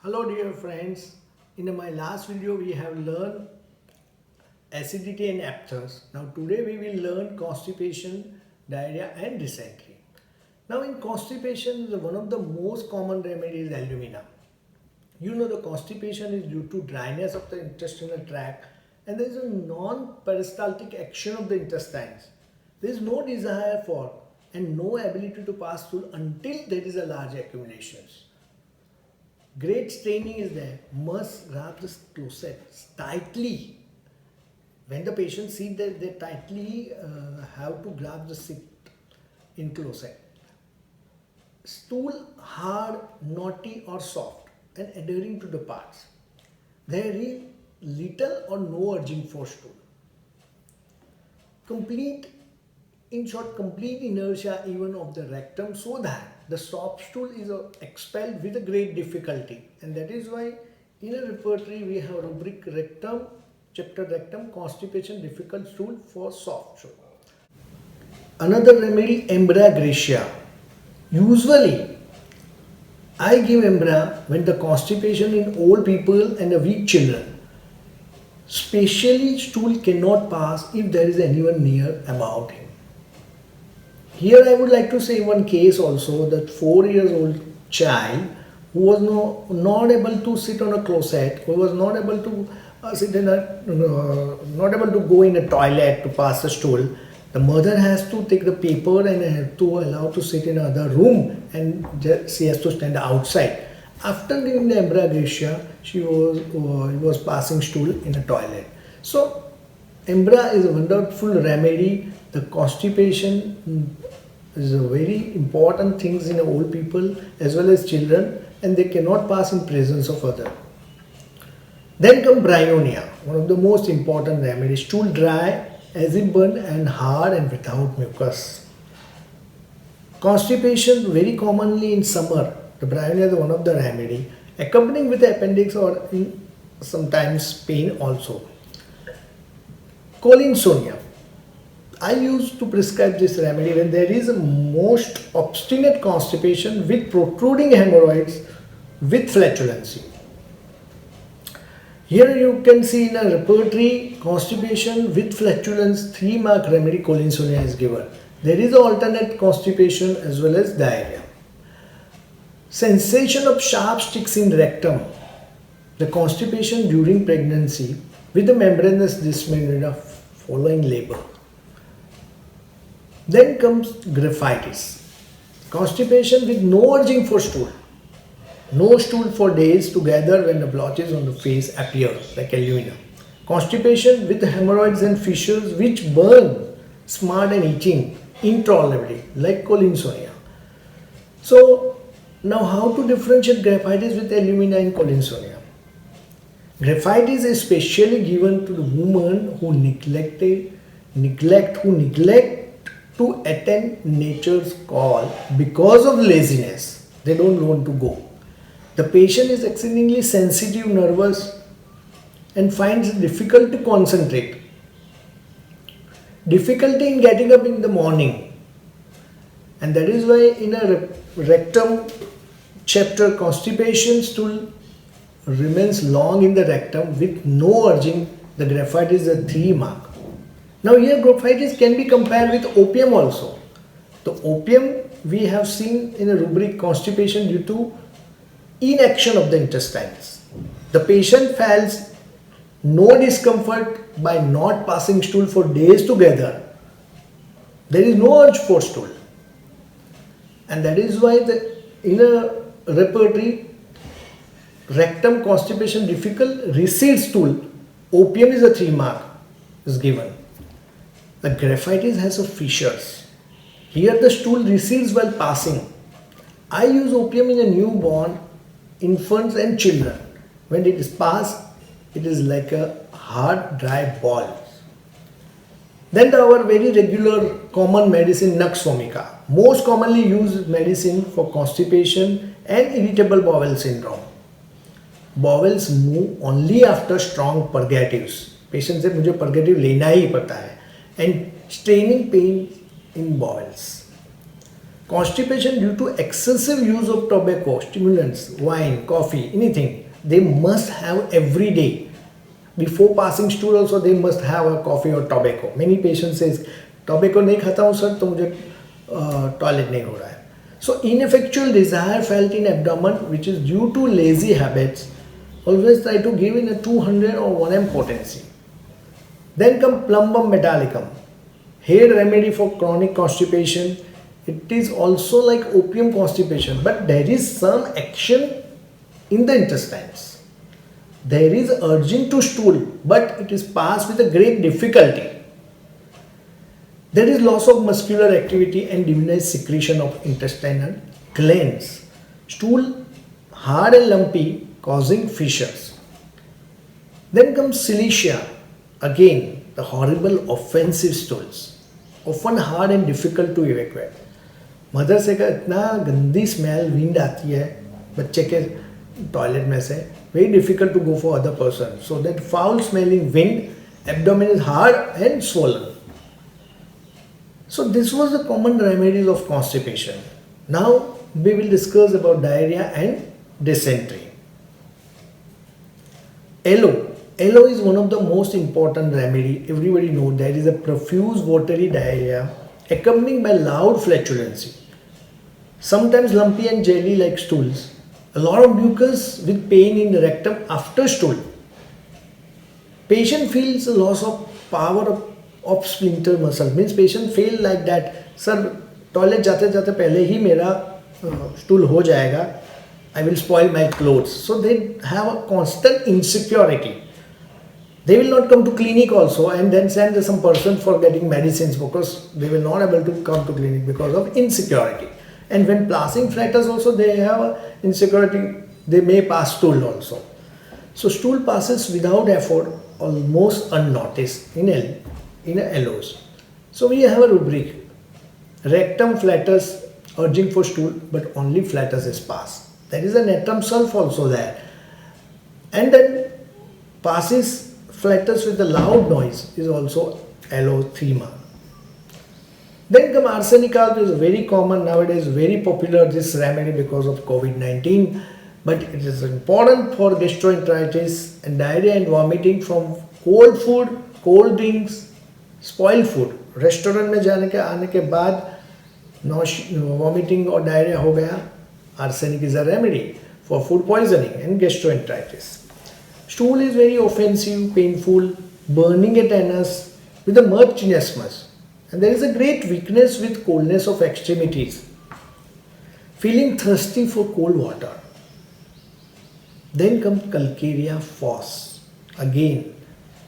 Hello dear friends, in my last video we have learned acidity and aphthous. Now today we will learn constipation, diarrhea and dysentery. Now in constipation, one of the most common remedies is alumina. You know the constipation is due to dryness of the intestinal tract and there is a non-peristaltic action of the intestines. There is no desire for and no ability to pass through until there is a large accumulations. Great straining is there. Must grab the closet tightly. When the patient sees that they tightly have to grab the seat in closet. Stool hard, knotty or soft and adhering to the parts. There is little or no urging for stool. Complete inertia even of the rectum so that the soft stool is expelled with a great difficulty, and that is why in a repertory we have rubric rectum, chapter rectum, constipation, difficult stool for soft stool. Another remedy, Embra gracia. Usually I give Embra when the constipation in old people and the weak children. Specially stool cannot pass if there is anyone near about him. Here I would like to say one case also, that 4 years old child who was not able to sit on a closet, who was not able to not able to go in a toilet to pass the stool. The mother has to take the paper and to allow to sit in another room, and she has to stand outside. After giving the Embra gracia, he was passing stool in a toilet. So Embra is a wonderful remedy. The constipation is a very important things in old people as well as children, and they cannot pass in presence of other. Then come bryonia, one of the most important remedies. Stool dry, as if burn and hard and without mucus. Constipation very commonly in summer. The bryonia is one of the remedy, accompanying with the appendix or sometimes pain also. Cholinsonia. I used to prescribe this remedy when there is a most obstinate constipation with protruding hemorrhoids with flatulency. Here you can see in a repertory, constipation with flatulence, 3-mark remedy cholinsonia is given. There is an alternate constipation as well as diarrhea. Sensation of sharp sticks in rectum. The constipation during pregnancy with the membranous dysmenorrhea following labor. Then comes graphitis. Constipation with no urging for stool. No stool for days together when the blotches on the face appear like alumina. Constipation with hemorrhoids and fissures which burn, smart and itching intolerably like cholinsonia. So now how to differentiate graphitis with alumina and cholinsonia? Graphitis is specially given to the woman who neglect to attend nature's call because of laziness. They don't want to go. The patient is exceedingly sensitive, nervous and finds it difficult to concentrate. Difficulty in getting up in the morning. And that is why in a rectum chapter, constipation stool remains long in the rectum with no urging. The graphitis is a 3-mark. Now here graphitis can be compared with opium also. The opium we have seen in a rubric constipation due to inaction of the intestines. The patient feels no discomfort by not passing stool for days together. There is no urge for stool. And that is why in a repertory, rectum constipation difficult, recede stool, opium is a 3-mark is given. The graphitis has a fissures. Here the stool recedes while passing. I use opium in a newborn, infants and children. When it is passed, it is like a hard dry ball. Then our very regular common medicine, Nux vomica. Most commonly used medicine for constipation and irritable bowel syndrome. Bowels move only after strong purgatives. Patient said, मुझे purgative लेना ही पड़ता है. And straining pain in bowels. Constipation due to excessive use of tobacco, stimulants, wine, coffee, anything, they must have every day. Before passing stool also they must have a coffee or tobacco. Many patients says tobacco नहीं खाता हूँ sir तो मुझे toilet नहीं हो रहा है. So ineffectual desire felt in abdomen which is due to lazy habits. Always try to give in a 200 or 1 m potency. Then come Plumbum metallicum, hair remedy for chronic constipation. It is also like opium constipation, but there is some action in the intestines. There is urging to stool, but it is passed with a great difficulty. There is loss of muscular activity and diminished secretion of intestinal glands. Stool hard and lumpy, causing fissures. Then comes Cilicia. Again, the horrible offensive stools, often hard and difficult to evacuate. Mother से का इतना गंदी smell wind आती है बच्चे के toilet में से, very difficult to go for other person. So that foul smelling wind, abdomen is hard and swollen. So this was the common remedies of constipation. Now we will discuss about diarrhea and dysentery. Aloe. Aloe is one of the most important remedy. Everybody knows there is a profuse watery diarrhea accompanied by loud flatulency. Sometimes lumpy and jelly like stools. A lot of mucus with pain in the rectum after stool. Patient feels a loss of power of sphincter muscle. Means patient feel like that, sir, toilet जाते जाते पहले ही मेरा stool हो जाएगा. I will spoil my clothes. So they have a constant insecurity. They will not come to clinic also and then send some person for getting medicines because they will not able to come to clinic because of insecurity. And when passing flatus also they have insecurity, they may pass stool also. So stool passes without effort, almost unnoticed in aloes. So we have a rubric, rectum flatus urging for stool, but only flatus is passed. There is an atom sulf also there. And then passes flatus with a loud noise is also alothema. Then come arsenical, which is very common nowadays, very popular this remedy because of COVID-19. But it is important for gastroenteritis and diarrhea and vomiting from cold food, cold drinks, spoiled food. Restaurant में जाने के आने के बाद vomiting or diarrhea हो गया, arsenic is a remedy for food poisoning and gastroenteritis. Stool is very offensive, painful, burning at anus with a merchnismus. And there is a great weakness with coldness of extremities. Feeling thirsty for cold water. Then comes Calcarea fos. Again,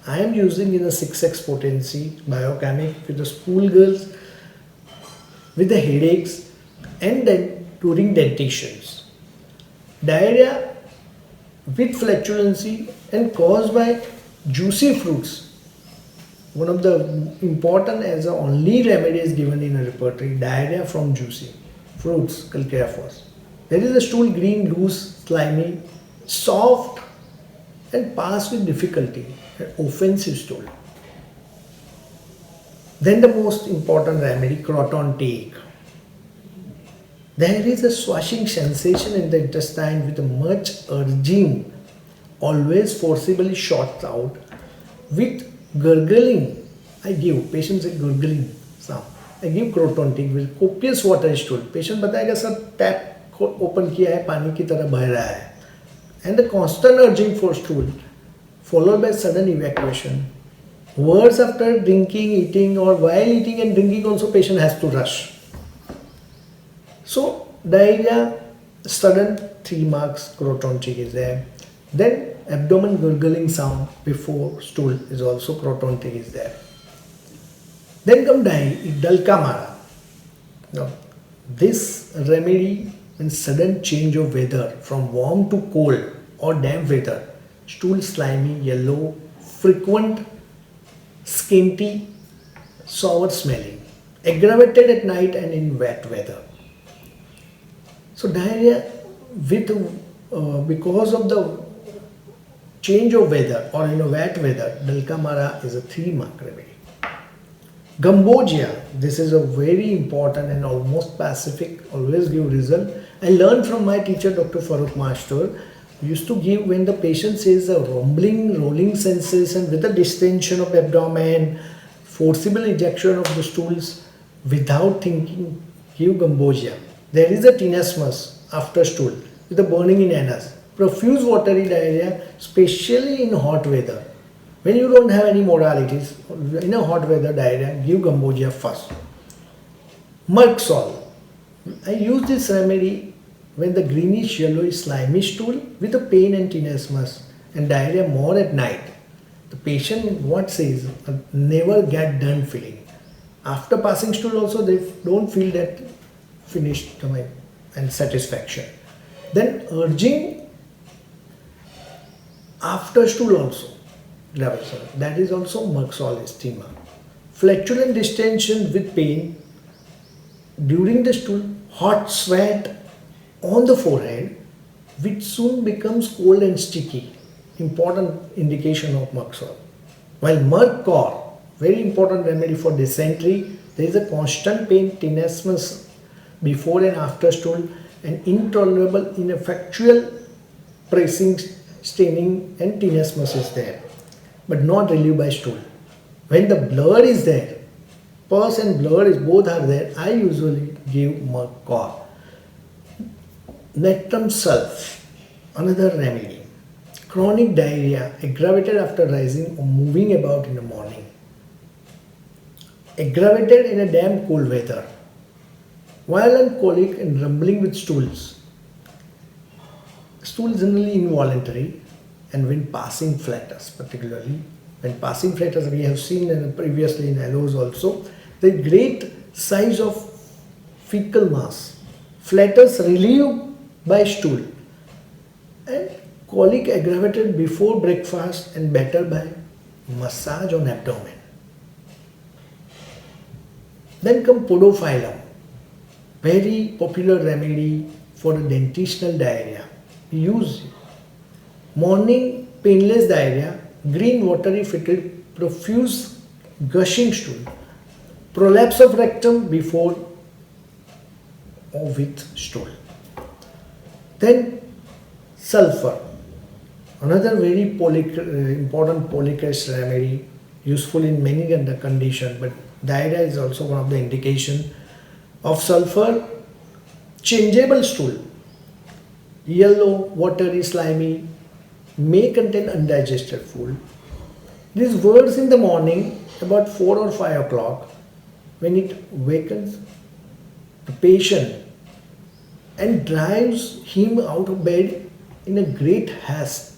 I am using in a 6x potency biochemic with the schoolgirls with the headaches and then during dentitions. Diarrhea with flatulency and caused by juicy fruits. One of the important as the only remedy is given in a repertory, diarrhea from juicy fruits, Calcarea fos. There is a stool green, loose, slimy, soft and pass with difficulty, an offensive stool. Then the most important remedy, croton take. There is a swashing sensation in the intestine with a much urging, always forcibly shot out with gurgling. I give, patient say gurgling sound. I give croton tea with copious water is stool. Patient बताएगा sir tap open किया है पानी की तरह बह रहा है. And the constant urging for stool followed by sudden evacuation. Words after drinking, eating or while eating and drinking also patient has to rush. So diarrhea, sudden 3 marks, croton tea is there. Then abdomen gurgling sound before stool is also croton tea is there. Then come Dulcamara. Now, this remedy means sudden change of weather from warm to cold or damp weather. Stool slimy, yellow, frequent, skinty, sour smelling. Aggravated at night and in wet weather. So diarrhea with because of the change of weather or in a wet weather, Dulcamara is a 3 mark remedy. Gambogia, this is a very important and almost pacific, always give result. I learned from my teacher Dr. Farooq Master, used to give when the patient says a rumbling, rolling sensation with a distension of abdomen, forcible ejection of the stools without thinking, give Gambogia. There is a tenesmus after stool with a burning in anus, profuse watery diarrhea, especially in hot weather. When you don't have any modalities, in a hot weather diarrhea, give Gambogia first. Merksol. I use this remedy when the greenish yellowish slimy stool with a pain and tenesmus and diarrhea more at night. The patient what says never get done feeling. After passing stool also they don't feel that finished and satisfaction. Then urging after stool also. That is also Merksol estima. Flatulent distension with pain during the stool, hot sweat on the forehead, which soon becomes cold and sticky. Important indication of Merksol. While Mercor, very important remedy for dysentery, there is a constant pain, tenesmus before and after stool, and intolerable, ineffectual pressing, staining, and tenesmus is there, but not relieved by stool. When the blood is there, pus and blood is both are there, I usually give Mercor. Nectum sulph, another remedy. Chronic diarrhea aggravated after rising or moving about in the morning. Aggravated in a damp cold weather. Violent colic and rumbling with stools. Stool generally involuntary, and when passing flatus, particularly when passing flatus, we have seen previously in LOs also, the great size of fecal mass, flatus relieved by stool, and colic aggravated before breakfast and better by massage on abdomen. Then come Podophyllum, very popular remedy for dentitional diarrhea. We use morning painless diarrhea, green watery fetid, profuse gushing stool, prolapse of rectum before or with stool. Then sulfur, another very important polycast remedy, useful in many other conditions, but diarrhea is also one of the indication of sulfur. Changeable stool, yellow, watery, slimy, may contain undigested food. This works in the morning about 4 or 5 o'clock when it wakens the patient and drives him out of bed in a great haste.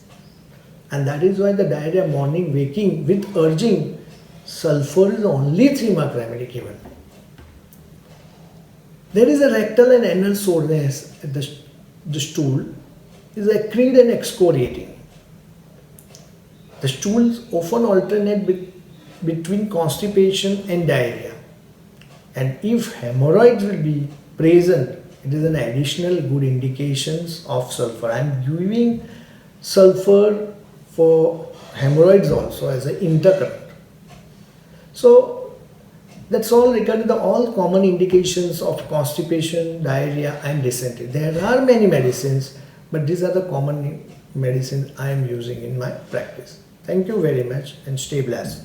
And that is why the diarrhea morning waking with urging sulfur is only 3-mark remedy given. There is a rectal and anal soreness at the stool is acrid and excoriating. The stools often alternate between constipation and diarrhea. And if hemorrhoids will be present, it is an additional good indications of sulfur. I am giving sulfur for hemorrhoids also as an intercurrent. So that's all regarding the all common indications of constipation, diarrhea and dysentery. There are many medicines, but these are the common medicines I am using in my practice. Thank you very much and stay blessed.